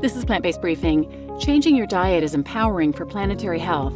This is Plant-Based Briefing. Changing your diet is empowering for planetary health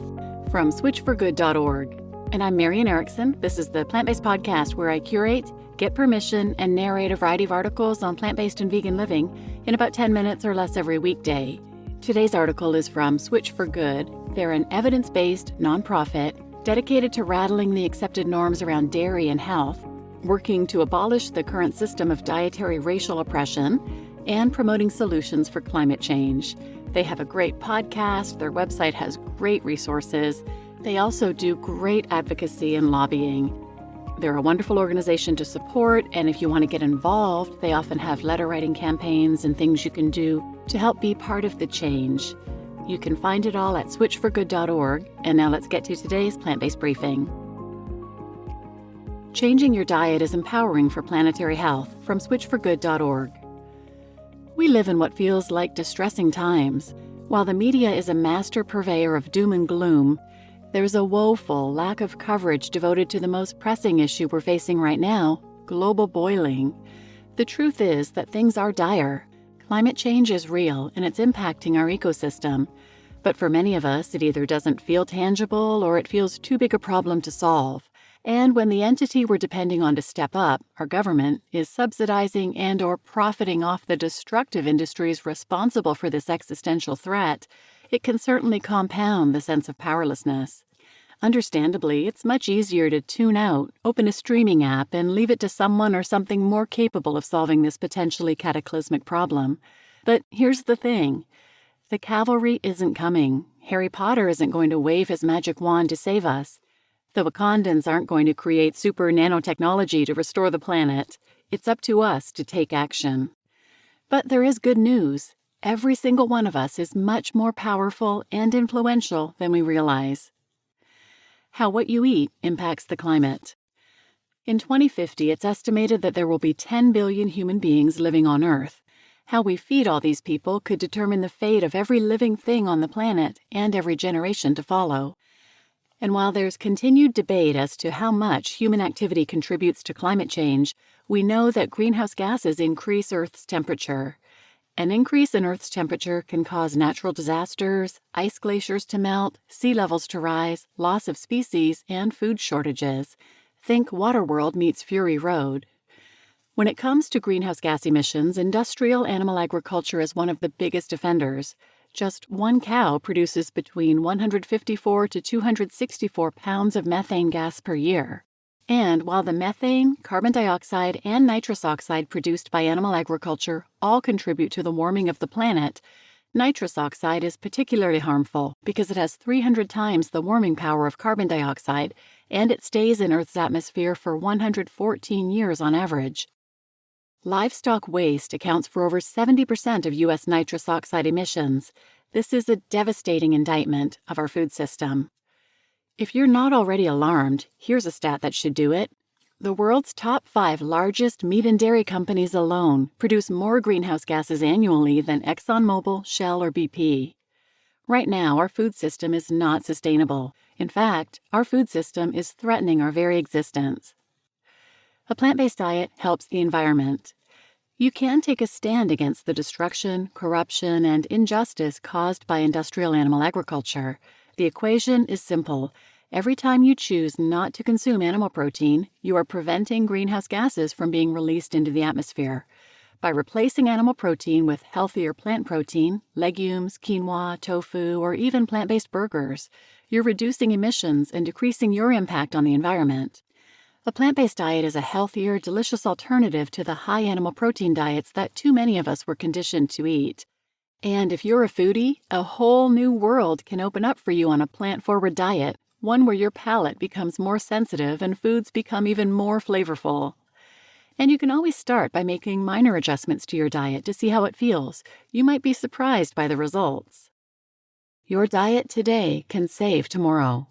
from switchforgood.org. And I'm Marian Erickson. This is the Plant-Based Podcast where I curate, get permission, and narrate a variety of articles on plant-based and vegan living in about 10 minutes or less every weekday. Today's article is from Switch for Good. They're an evidence-based nonprofit dedicated to rattling the accepted norms around dairy and health, working to abolish the current system of dietary racial oppression, and promoting solutions for climate change. They have a great podcast. Their website has great resources. They also do great advocacy and lobbying. They're a wonderful organization to support, and if you want to get involved, they often have letter writing campaigns and things you can do to help be part of the change. You can find it all at switchforgood.org. And now let's get to today's plant-based briefing. Changing your diet is empowering for planetary health from switchforgood.org. We live in what feels like distressing times. While the media is a master purveyor of doom and gloom, there's a woeful lack of coverage devoted to the most pressing issue we're facing right now, global boiling. The truth is that things are dire. Climate change is real and it's impacting our ecosystem. But for many of us, it either doesn't feel tangible or it feels too big a problem to solve. And when the entity we're depending on to step up, our government, is subsidizing and or profiting off the destructive industries responsible for this existential threat, it can certainly compound the sense of powerlessness. Understandably, it's much easier to tune out, open a streaming app, and leave it to someone or something more capable of solving this potentially cataclysmic problem. But here's the thing. The cavalry isn't coming. Harry Potter isn't going to wave his magic wand to save us. The Wakandans aren't going to create super nanotechnology to restore the planet. It's up to us to take action. But there is good news. Every single one of us is much more powerful and influential than we realize. How what you eat impacts the climate. In 2050, it's estimated that there will be 10 billion human beings living on Earth. How we feed all these people could determine the fate of every living thing on the planet and every generation to follow. And while there's continued debate as to how much human activity contributes to climate change, we know that greenhouse gases increase Earth's temperature. An increase in Earth's temperature can cause natural disasters, ice glaciers to melt, sea levels to rise, loss of species, and food shortages. Think Waterworld meets Fury Road. When it comes to greenhouse gas emissions, industrial animal agriculture is one of the biggest offenders. Just one cow produces between 154 to 264 pounds of methane gas per year. And while the methane, carbon dioxide, and nitrous oxide produced by animal agriculture all contribute to the warming of the planet, nitrous oxide is particularly harmful because it has 300 times the warming power of carbon dioxide, and it stays in Earth's atmosphere for 114 years on average. Livestock waste accounts for over 70% of U.S. nitrous oxide emissions. This is a devastating indictment of our food system. If you're not already alarmed, here's a stat that should do it. The world's top 5 largest meat and dairy companies alone produce more greenhouse gases annually than ExxonMobil, Shell, or BP. Right now, our food system is not sustainable. In fact, our food system is threatening our very existence. A plant-based diet helps the environment. You can take a stand against the destruction, corruption, and injustice caused by industrial animal agriculture. The equation is simple. Every time you choose not to consume animal protein, you are preventing greenhouse gases from being released into the atmosphere. By replacing animal protein with healthier plant protein, legumes, quinoa, tofu, or even plant-based burgers, you're reducing emissions and decreasing your impact on the environment. A plant-based diet is a healthier, delicious alternative to the high animal protein diets that too many of us were conditioned to eat. And if you're a foodie, a whole new world can open up for you on a plant-forward diet, one where your palate becomes more sensitive and foods become even more flavorful. And you can always start by making minor adjustments to your diet to see how it feels. You might be surprised by the results. Your diet today can save tomorrow.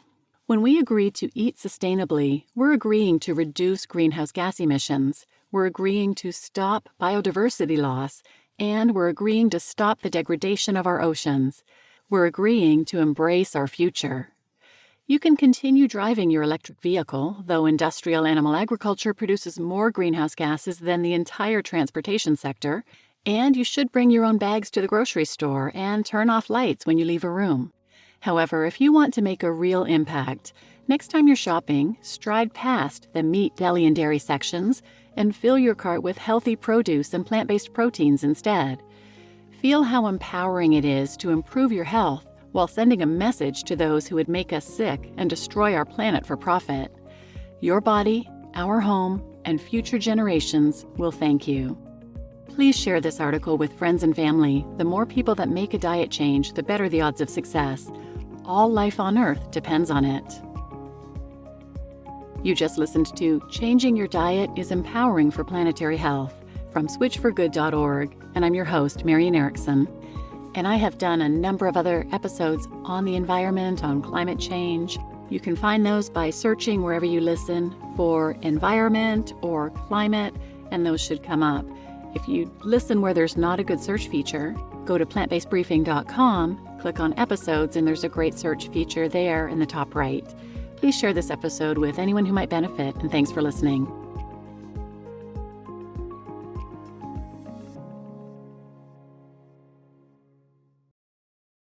When we agree to eat sustainably, we're agreeing to reduce greenhouse gas emissions, we're agreeing to stop biodiversity loss, and we're agreeing to stop the degradation of our oceans. We're agreeing to embrace our future. You can continue driving your electric vehicle, though industrial animal agriculture produces more greenhouse gases than the entire transportation sector, And you should bring your own bags to the grocery store and turn off lights when you leave a room. However, if you want to make a real impact, next time you're shopping, stride past the meat, deli, and dairy sections and fill your cart with healthy produce and plant-based proteins instead. Feel how empowering it is to improve your health while sending a message to those who would make us sick and destroy our planet for profit. Your body, our home, and future generations will thank you. Please share this article with friends and family. The more people that make a diet change, the better the odds of success. All life on Earth depends on it. You just listened to Changing Your Diet is Empowering for Planetary Health from switchforgood.org, and I'm your host, Marian Erickson. And I have done a number of other episodes on the environment, on climate change. You can find those by searching wherever you listen for environment or climate, and those should come up. If you listen where there's not a good search feature, go to plantbasedbriefing.com, click on episodes, and there's a great search feature there in the top right. Please share this episode with anyone who might benefit, and thanks for listening.